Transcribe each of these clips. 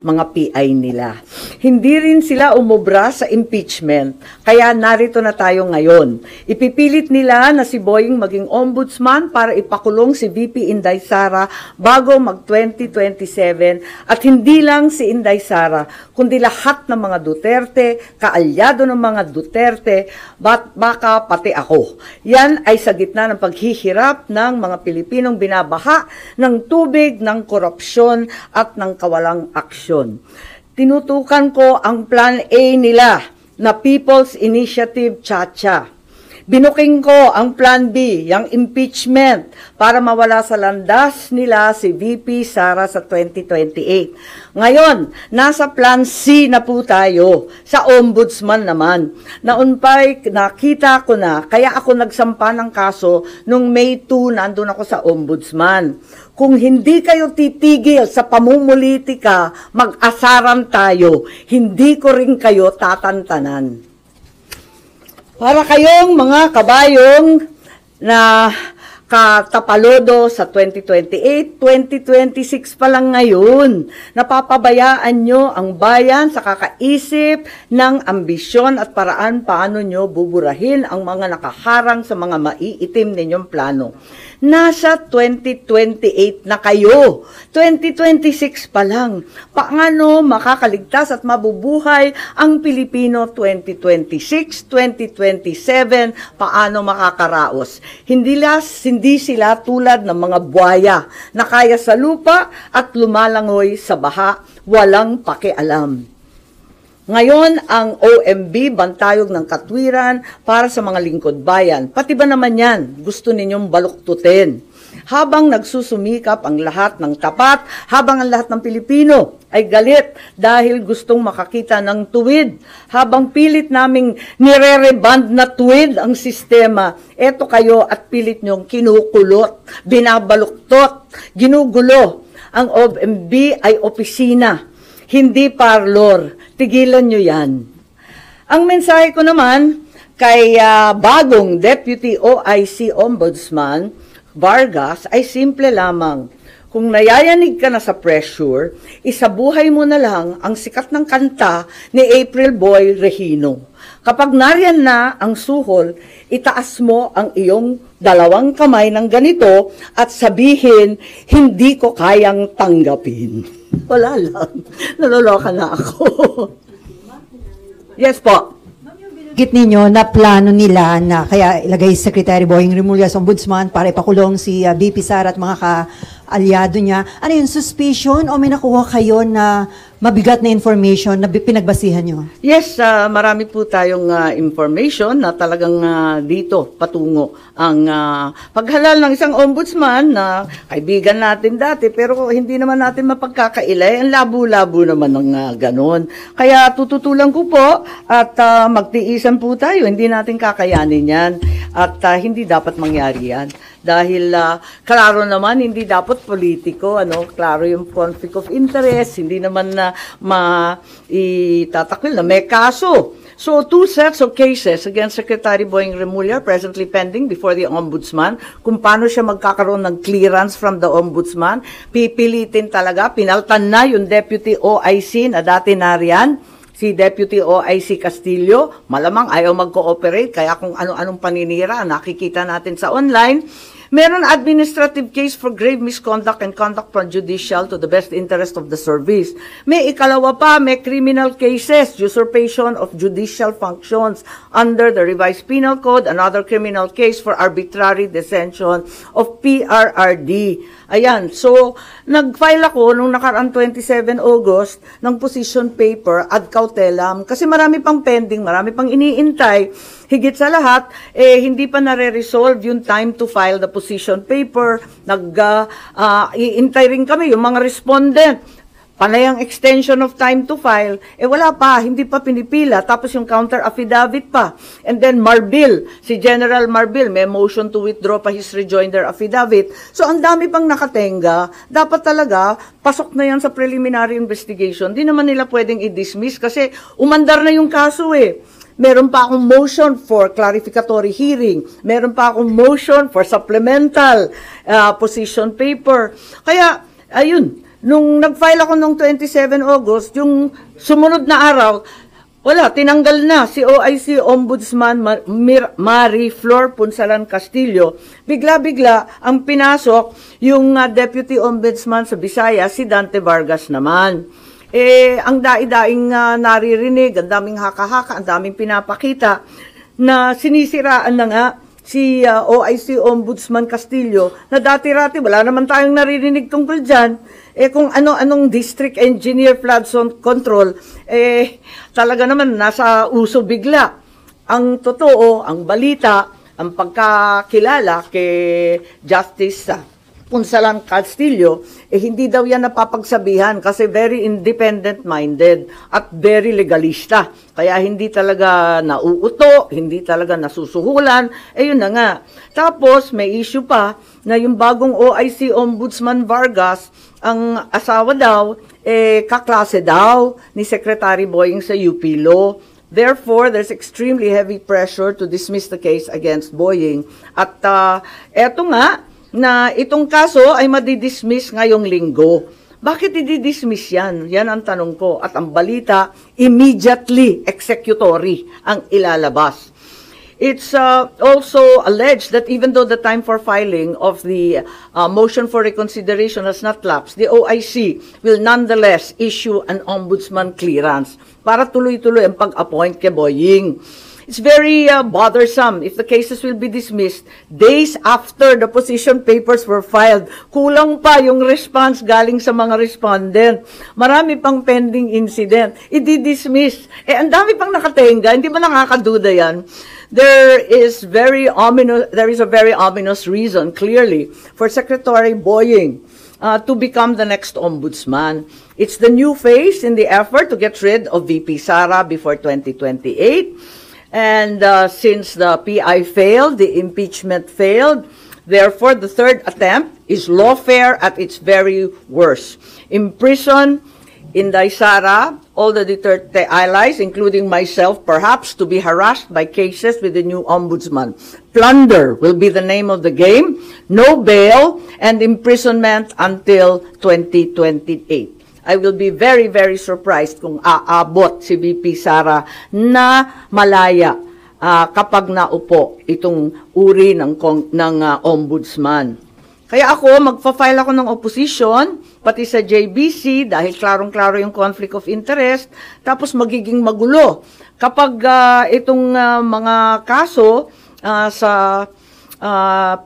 mga PI nila. Hindi rin sila umubra sa impeachment, kaya narito na tayo ngayon. Ipipilit nila na si Boying maging ombudsman para ipakulong si VP Inday Sara bago mag-2027, at hindi lang si Inday Sara, kundi lahat ng mga Duterte, kaalyado ng mga Duterte, baka pati ako. Yan ay sa gitna ng paghihirap ng mga Pilipinong binabaha ng tubig, ng korupsyon at ng kawalang aksyon. Tinutukan ko ang Plan A nila na People's Initiative Chacha. Binuking ko ang Plan B, yung impeachment, para mawala sa landas nila si VP Sara sa 2028. Ngayon, nasa Plan C na po tayo, sa ombudsman naman. Naunpay, nakita ko na, kaya ako nagsampa ng kaso nung May 2, nandun ako sa ombudsman. Kung hindi kayo titigil sa pamumulitika, mag-asaran tayo. Hindi ko rin kayo tatantanan. Para kayong mga kabayong na katapalodo sa 2028, 2026 pa lang ngayon. Napapabayaan nyo ang bayan sa kakaisip ng ambisyon at paraan paano nyo buburahin ang mga nakaharang sa mga maiitim ninyong plano. Nasa 2028 na kayo. 2026 pa lang. Paano makakaligtas at mabubuhay ang Pilipino 2026, 2027? Paano makakaraos? Hindi sila tulad ng mga buhaya na kaya sa lupa at lumalangoy sa baha, walang pakialam. Ngayon, ang OMB, bantayog ng katwiran para sa mga lingkod bayan. Pati ba naman yan, gusto ninyong baluktutin? Habang nagsusumikap ang lahat ng tapat, habang ang lahat ng Pilipino ay galit dahil gustong makakita ng tuwid, habang pilit naming nire-reband na tuwid ang sistema, eto kayo at pilit nyong kinukulot, binabaluktot, ginugulo. Ang OMB ay opisina, hindi parlor. Tigilan nyo yan. Ang mensahe ko naman kay bagong Deputy OIC Ombudsman Vargas ay simple lamang. Kung nayayanig ka na sa pressure, isabuhay mo na lang ang sikat ng kanta ni April Boy Regino. Kapag nariyan na ang suhol, itaas mo ang iyong dalawang kamay ng ganito at sabihin, hindi ko kayang tanggapin. Wala lang. Naloloka na ako. Yes po. Git ninyo na plano nila na kaya ilagay Secretary Boying Remulla sa ombudsman para ipakulong si VP Sara at mga ka-alyado niya. Ano yun, suspicion o may nakuha kayo na mabigat na information na pinagbasihan nyo? Yes, marami po tayong information na talagang dito patungo ang paghalal ng isang ombudsman na kaibigan natin dati pero hindi naman natin mapagkakailay. Ang labo-labo naman ng ganon. Kaya tututulan ko po at magtiisan po tayo. Hindi natin kakayanin yan at hindi dapat mangyari yan. Dahil klaro naman, hindi dapat politiko, klaro yung conflict of interest, hindi naman na maitatakwil na may kaso. So, 2 sets of cases against Secretary Boying Remulla presently pending before the Ombudsman. Kung paano siya magkakaroon ng clearance from the Ombudsman, pipilitin talaga, pinaltan na yung Deputy OIC na dati nariyan, si Deputy OIC Castillo, malamang ayaw mag-cooperate, kaya kung ano-anong paninira, nakikita natin sa online. Meron administrative case for grave misconduct and conduct prejudicial to the best interest of the service. May ikalawa pa, may criminal cases, usurpation of judicial functions under the revised penal code, another criminal case for arbitrary detention of PRRD. Ayan, so nag-file ako nung nakaraan 27 August ng position paper ad cautelam kasi marami pang pending, marami pang iniintay. Higit sa lahat, hindi pa nare-resolve yung time to file the position paper. Iintay rin kami yung mga respondent. Panay ang extension of time to file, wala pa, hindi pa pinipila, tapos yung counter affidavit pa. And then Marbil, si General Marbil, may motion to withdraw pa his rejoinder affidavit. So ang dami pang nakatenga, dapat talaga, pasok na yan sa preliminary investigation. Di naman nila pwedeng i-dismiss kasi umandar na yung kaso Meron pa akong motion for clarificatory hearing. Meron pa akong motion for supplemental position paper. Kaya, ayun, Nung nag-file ako nung 27 August, yung sumunod na araw, wala, tinanggal na si OIC Ombudsman Marie Flor Punsalan Castillo. Bigla-bigla ang pinasok yung Deputy Ombudsman sa Visayas, si Dante Vargas naman. Ang dai-daing naririnig, ang daming haka-haka, ang daming pinapakita na sinisiraan na nga si OIC Ombudsman Castillo na dati-rati wala naman tayong naririnig tungkol dyan. Kung ano-anong district engineer flood zone control, talaga naman nasa uso bigla. Ang totoo, ang balita, ang pagkakilala kay Justice Punsalan Castillo, hindi daw yan napapagsabihan kasi very independent-minded at very legalista. Kaya hindi talaga nauuto, hindi talaga nasusuhulan, yun na nga. Tapos may issue pa na yung bagong OIC Ombudsman Vargas, ang asawa daw, kaklase daw ni Secretary Boying sa UP Law. Therefore, there's extremely heavy pressure to dismiss the case against Boying. At eto nga, na itong kaso ay madidismiss ngayong linggo. Bakit i-dismiss yan? Yan ang tanong ko. At ang balita, immediately executory ang ilalabas. It's also alleged that even though the time for filing of the motion for reconsideration has not lapsed, the OIC will nonetheless issue an ombudsman clearance para tuloy-tuloy ang pag-appoint kay Boying. It's very bothersome if the cases will be dismissed days after the position papers were filed. Kulang pa yung response galing sa mga respondent. Marami pang pending incident. I-dismiss. Ang dami pang nakatenga. Hindi ba nakakaduda yan? There is a very ominous reason, clearly, for Secretary Boying to become the next ombudsman. It's the new phase in the effort to get rid of VP Sara before 2028. And since the PI failed, the impeachment failed, therefore the third attempt is lawfare at its very worst. Imprison Inday Sara, all the Duterte allies, including myself, perhaps, to be harassed by cases with the new ombudsman. Plunder will be the name of the game, no bail, and imprisonment until 2028. I will be very, very surprised kung aabot si VP Sara na malaya kapag naupo itong uri ng ombudsman. Kaya ako, magpa-file ako ng opposition, pati sa JBC, dahil klarong-klaro yung conflict of interest, tapos magiging magulo. Kapag itong mga kaso sa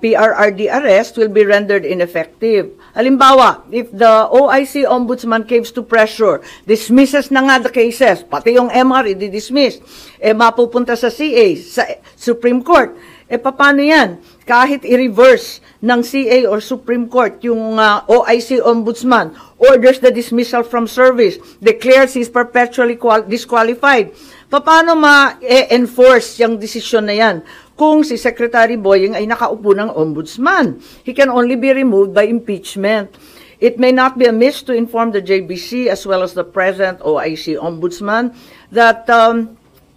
PRRD arrest will be rendered ineffective. Halimbawa, if the OIC Ombudsman caves to pressure, dismisses na nga the cases, pati yung MR i-dismiss, mapupunta sa CA, sa Supreme Court, paano yan? Kahit i-reverse ng CA or Supreme Court yung OIC Ombudsman, orders the dismissal from service, declares he's perpetually disqualified. Paano ma-enforce yung desisyon na yan? Kung si Secretary Boying ay nakaupo ng ombudsman, he can only be removed by impeachment. It may not be amiss to inform the JBC as well as the present OIC ombudsman that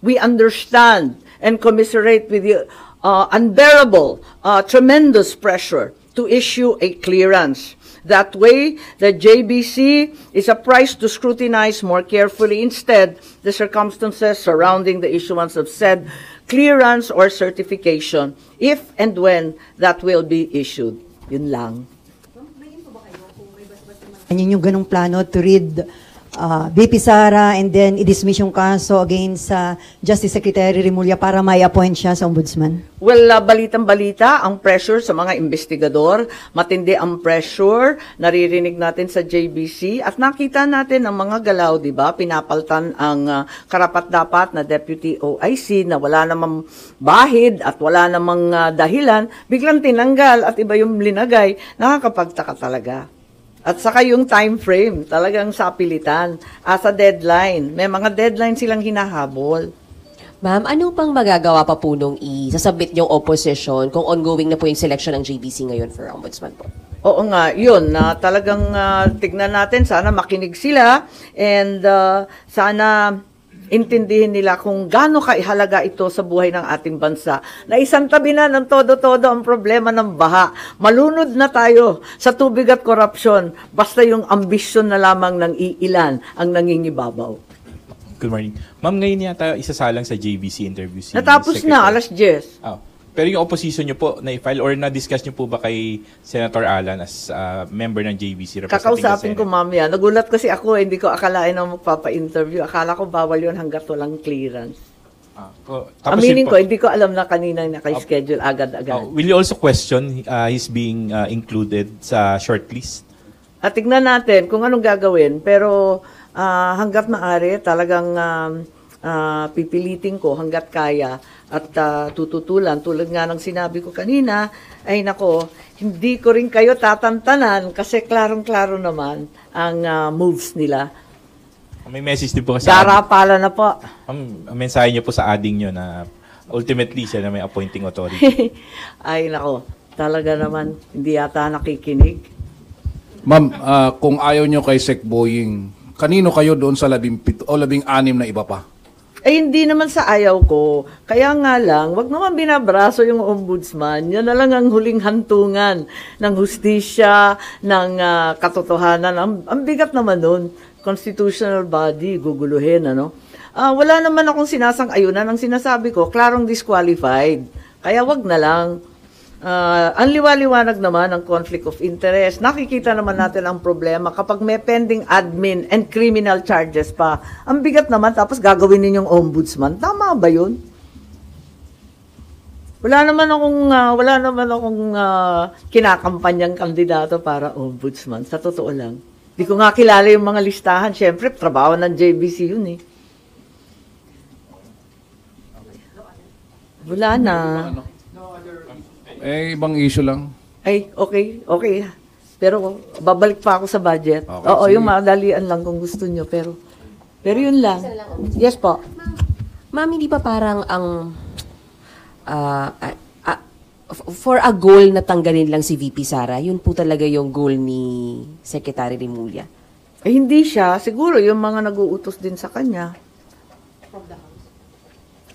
we understand and commiserate with the unbearable, tremendous pressure to issue a clearance. That way, the JBC is apprised to scrutinize more carefully instead the circumstances surrounding the issuance of said clearance or certification, if and when that will be issued. Yun lang. Ano yung ganong plano to rid VP Sara and then i-dismiss yung kaso against Justice Secretary Remulla para may appoint siya sa ombudsman? Well, balitang-balita, ang pressure sa mga investigador, matindi ang pressure, naririnig natin sa JBC, at nakita natin ang mga galaw, di ba? Pinapaltan ang karapat-dapat na Deputy OIC na wala namang bahid at wala namang dahilan, biglang tinanggal at iba yung linagay, nakakapagtaka talaga. At saka yung time frame, talagang sapilitan, as a deadline. May mga deadline silang hinahabol. Ma'am, ano pang magagawa pa po nung isasubmit yung opposition kung ongoing na po yung selection ng JBC ngayon for ombudsman po? Oo nga, yun, talagang tignan natin, sana makinig sila and sana intindihin nila kung gaano kaihalaga ito sa buhay ng ating bansa. Na isang tabi na ng todo-todo ang problema ng baha. Malunod na tayo sa tubig at korupsyon, basta yung ambisyon na lamang ng iilan ang nangingibabaw. Good morning. Ma'am, ngayon yata isasalang sa JVC interview si Natapos Secretary. na, alas 10. Oh. Pero yung opposition nyo po, na-file or na-discuss nyo po ba kay Senator Alan as member ng JVC representing Kakausapin the ko Senate? mamaya. Nagulat kasi ako, hindi ko akalain na magpapa-interview. Akala ko bawal yun hanggat walang clearance. Tapos Aminin yun ko, hindi ko alam na kanina naka-schedule agad-agad. will you also question his being included sa shortlist? At tignan natin kung anong gagawin. Pero hanggat maaari, talagang pipilitin ko hanggat kaya at tututulan. Tulad nga ng sinabi ko kanina, ay nako, hindi ko rin kayo tatantanan kasi klarong-klaro naman ang moves nila. May message din po kasi. Darapala na po. Ma'am, ang mensahe niyo po sa ading niyo na ultimately siya na may appointing authority. Ay nako, talaga naman hindi yata nakikinig. Ma'am, kung ayaw nyo kay Sec Boying, kanino kayo doon sa 17 o 16 na iba pa? Eh, hindi naman sa ayaw ko. Kaya nga lang, wag naman binabraso yung ombudsman. Yan na lang ang huling hantungan ng hustisya, ng katotohanan. Ang bigat naman nun. Constitutional body, guguluhin, ano? Wala naman akong sinasang-ayunan. Ang sinasabi ko, klarong disqualified. Kaya wag na lang. Ang liwaliwanag naman ang conflict of interest. Nakikita naman natin ang problema kapag may pending admin and criminal charges pa. Ang bigat naman, tapos gagawin ninyong ombudsman. Tama ba yun? Wala naman akong kinakampanyang kandidato para ombudsman. Sa totoo lang. Di ko nga kilala yung mga listahan. Siyempre, trabaho ng JBC yun eh. Wala na. Ibang issue lang. Ay, okay. Pero babalik pa ako sa budget. Okay, Oo, sige. yung madalian lang kung gusto nyo. Pero yun lang. Yes po. Ma'am, hindi ba parang ang for a goal na tanggalin lang si VP Sara, yun po talaga yung goal ni Secretary Remulla? Eh, hindi siya. Siguro yung mga nag-uutos din sa kanya.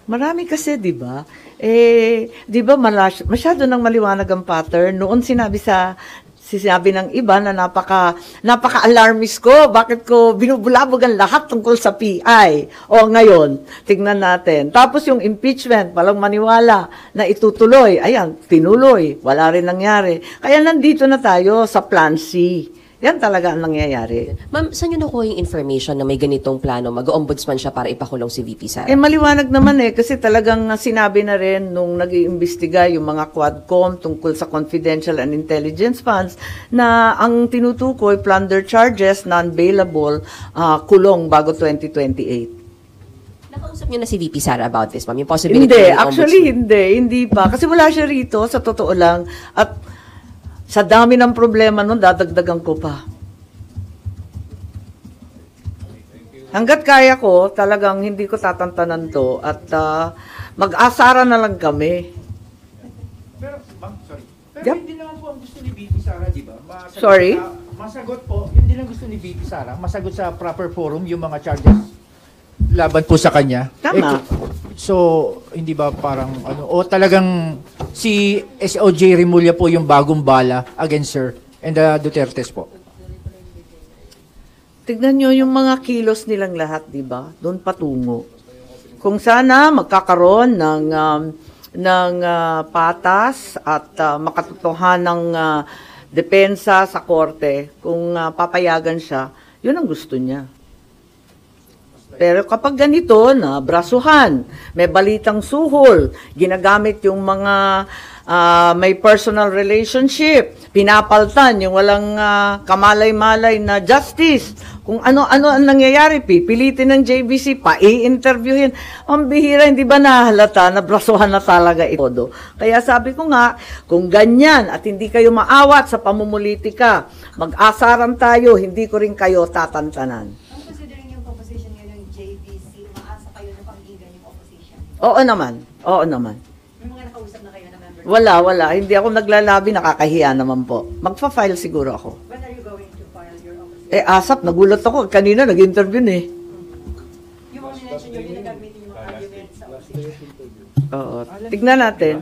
Marami kasi, di ba? Di ba masyado nang maliwanag ang pattern. Noon sinabi ng iba na napaka-alarmist ko. Bakit ko binubulabog ang lahat tungkol sa PI? O ngayon, tignan natin. Tapos yung impeachment, palang maniwala na itutuloy. Ayan, tinuloy. Wala rin nangyari. Kaya nandito na tayo sa Plan C. Yan talaga ang nangyayari. Ma'am, saan nyo nakuha yung information na may ganitong plano? Mag-ombudsman siya para ipakulong si VP Sara? Maliwanag naman kasi talagang sinabi na rin nung nag-iimbestiga yung mga Quadcom tungkol sa confidential and intelligence funds na ang tinutukoy, plunder charges, non-bailable, kulong bago 2028. Nakausap nyo na si VP Sara about this, ma'am? Yung possibility Hindi, ng actually ombudsman? hindi pa. Kasi wala siya rito, sa totoo lang. At sa dami ng problema nun, dadagdagan ko pa. Hanggat kaya ko, talagang hindi ko tatantanan to at mag-asara na lang kami. Pero, ma'am, sorry. Pero Yep. hindi naman po ang gusto ni VP Sara, di ba? Sorry? Masagot po, hindi lang gusto ni VP Sara, masagot sa proper forum yung mga charges laban po sa kanya. Tama. So, hindi ba parang o talagang si SOJ Remulla po yung bagong bala against her and the Dutertes po? Tignan nyo yung mga kilos nilang lahat, di ba? Doon patungo. Kung sana magkakaroon ng patas at makatotohanang depensa sa korte, kung papayagan siya, yun ang gusto niya. Pero kapag ganito, na brasuhan, may balitang suhol, ginagamit yung mga may personal relationship, pinapaltan yung walang kamalay-malay na justice. Kung ano-ano ang nangyayari, pipilitin ng JBC, i-interviewin. Ang bihira, hindi ba nahalata na brasuhan na talaga ito? Kaya sabi ko nga, kung ganyan at hindi kayo maawat sa pamumulitika, mag-asaran tayo, hindi ko rin kayo tatantanan. Considering yung composition ngayon ng JVC, maasa kayo na panggigan yung opposition? Oo naman. May mga nakausap na kayo na member? Wala. Hindi ako naglalabi, nakakahiya naman po. Magpa-file siguro ako. When are you going to file your opposition? ASAP, nagulat ako. Kanina, nag-interview eh. You only mentioned nyo rin nagagamitin yung mga arguments sa opposition. Oo. Tignan natin.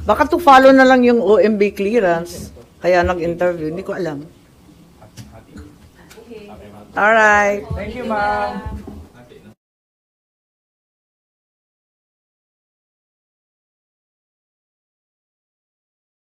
Baka to follow na lang yung OMB clearance. Kaya nag-interview. Hindi ko alam. Alright. Thank you, ma'am.